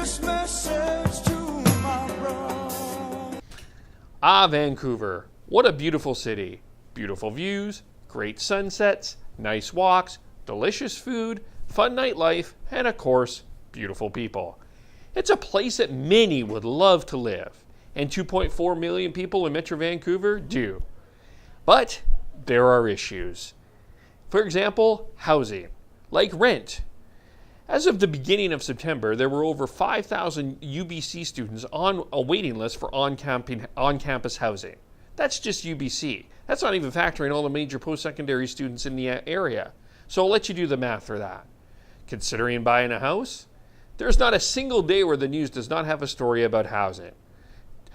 this message tomorrow. Ah, Vancouver, what a beautiful city. Beautiful views, great sunsets, nice walks, delicious food, fun nightlife, and of course, beautiful people. It's a place that many would love to live, and 2.4 million people in Metro Vancouver do. But there are issues. For example, housing, like rent. As of the beginning of September, there were over 5,000 UBC students on a waiting list for on-campus housing. That's just UBC. That's not even factoring all the major post-secondary students in the area. So I'll let you do the math for that. Considering buying a house, there's not a single day where the news does not have a story about housing.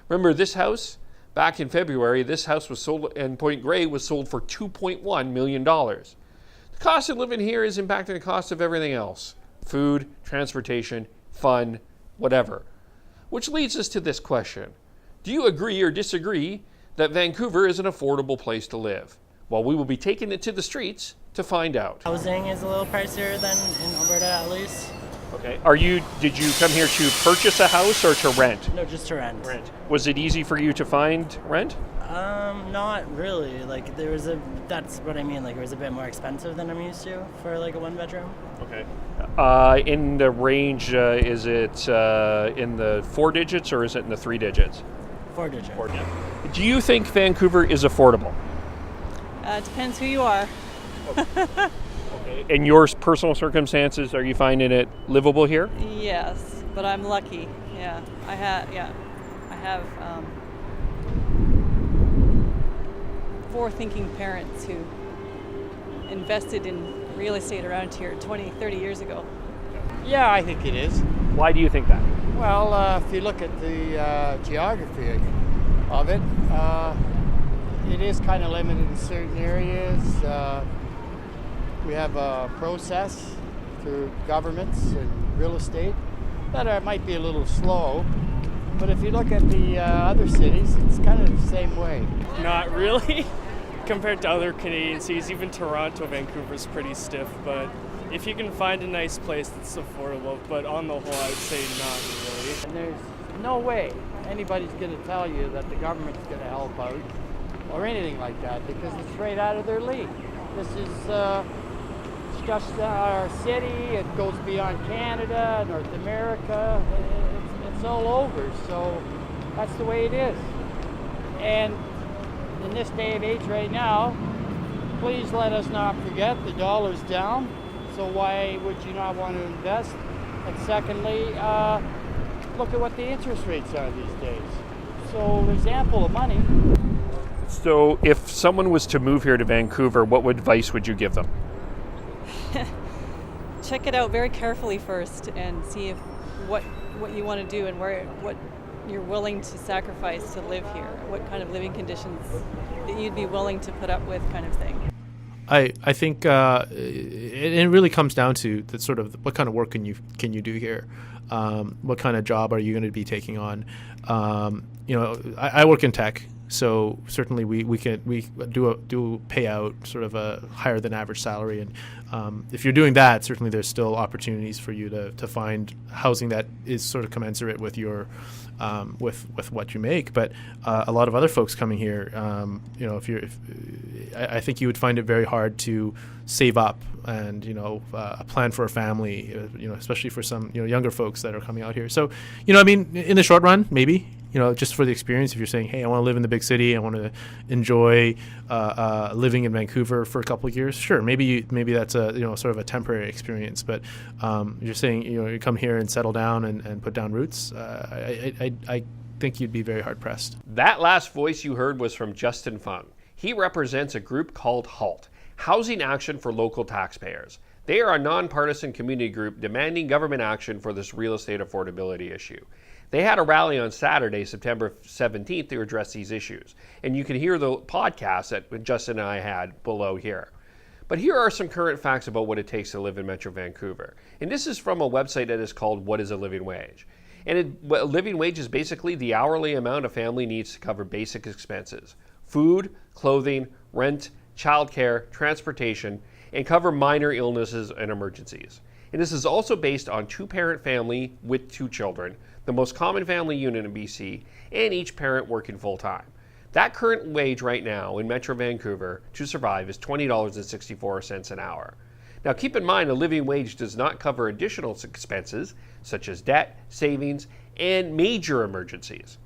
Remember this house? Back in February, this house was sold in Point Grey was sold for $2.1 million. The cost of living here is impacting the cost of everything else. Food, transportation, fun, whatever. Which leads us to this question. Do you agree or disagree that Vancouver is an affordable place to live? Well, we will be taking it to the streets to find out. Housing is a little pricier than in Alberta, at least. Okay. Did you come here to purchase a house or to rent? No, just to rent. Rent. Was it easy for you to find rent? Not really. Like that's what I mean. Like it was a bit more expensive than I'm used to for like a one bedroom. Okay. In the range, is it in the 4 digits or is it in the 3 digits? 4 digits. 4 digits. Do you think Vancouver is affordable? It depends who you are. Okay. In your personal circumstances, are you finding it livable here? Yes, but I'm lucky. Yeah, I have 4 thinking parents who invested in real estate around here 20, 30 years ago. Yeah, I think it is. Why do you think that? Well, if you look at the geography of it, it is kind of limited in certain areas. We have a process through governments and real estate that might be a little slow. But if you look at the other cities, it's kind of the same way. Not really. Compared to other Canadian cities, even Toronto, Vancouver's pretty stiff. But if you can find a nice place that's affordable, but on the whole, I would say not really. And there's no way anybody's going to tell you that the government's going to help out or anything like that because it's right out of their league. This is it's just our city. It goes beyond Canada, North America. It's all over. So that's the way it is. And in this day and age right now, please let us not forget the dollar's down. So why would you not want to invest? And secondly, look at what the interest rates are these days. So there's ample of money. So if someone was to move here to Vancouver, what advice would you give them? Check it out very carefully first and see if what you want to do and what you're willing to sacrifice to live here, what kind of living conditions that you'd be willing to put up with, kind of thing. I think it really comes down to the sort of what kind of work can you do here, what kind of job are you going to be taking on. I work in tech, so certainly we do pay out sort of a higher than average salary, and if you're doing that, certainly there's still opportunities for you to find housing that is sort of commensurate with your with what you make. But a lot of other folks coming here, I think you would find it very hard to save up and plan for a family, especially for some younger folks that are coming out here. So in the short run, maybe just for the experience, if you're saying, hey, I want to live in the big city, I want to enjoy living in Vancouver for a couple of years, sure, maybe that's a sort of a temporary experience. But you're saying you come here and settle down and put down roots, I think you'd be very hard pressed. That last voice you heard was from Justin Fung. He represents a group called HALT, Housing Action for Local Taxpayers. They are a nonpartisan community group demanding government action for this real estate affordability issue. They had a rally on Saturday, September 17th, to address these issues. And you can hear the podcast that Justin and I had below here. But here are some current facts about what it takes to live in Metro Vancouver. And this is from a website that is called What is a Living Wage? And a living wage is basically the hourly amount a family needs to cover basic expenses: food, clothing, rent, childcare, transportation, and cover minor illnesses and emergencies. And this is also based on two-parent family with 2 children, the most common family unit in BC, and each parent working full-time. That current wage right now in Metro Vancouver to survive is $20.64 an hour. Now keep in mind, a living wage does not cover additional expenses such as debt, savings, and major emergencies.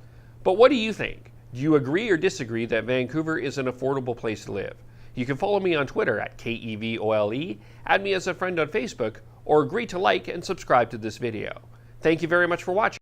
But what do you think? Do you agree or disagree that Vancouver is an affordable place to live? You can follow me on Twitter at KEVOLE, add me as a friend on Facebook, or agree to like and subscribe to this video. Thank you very much for watching.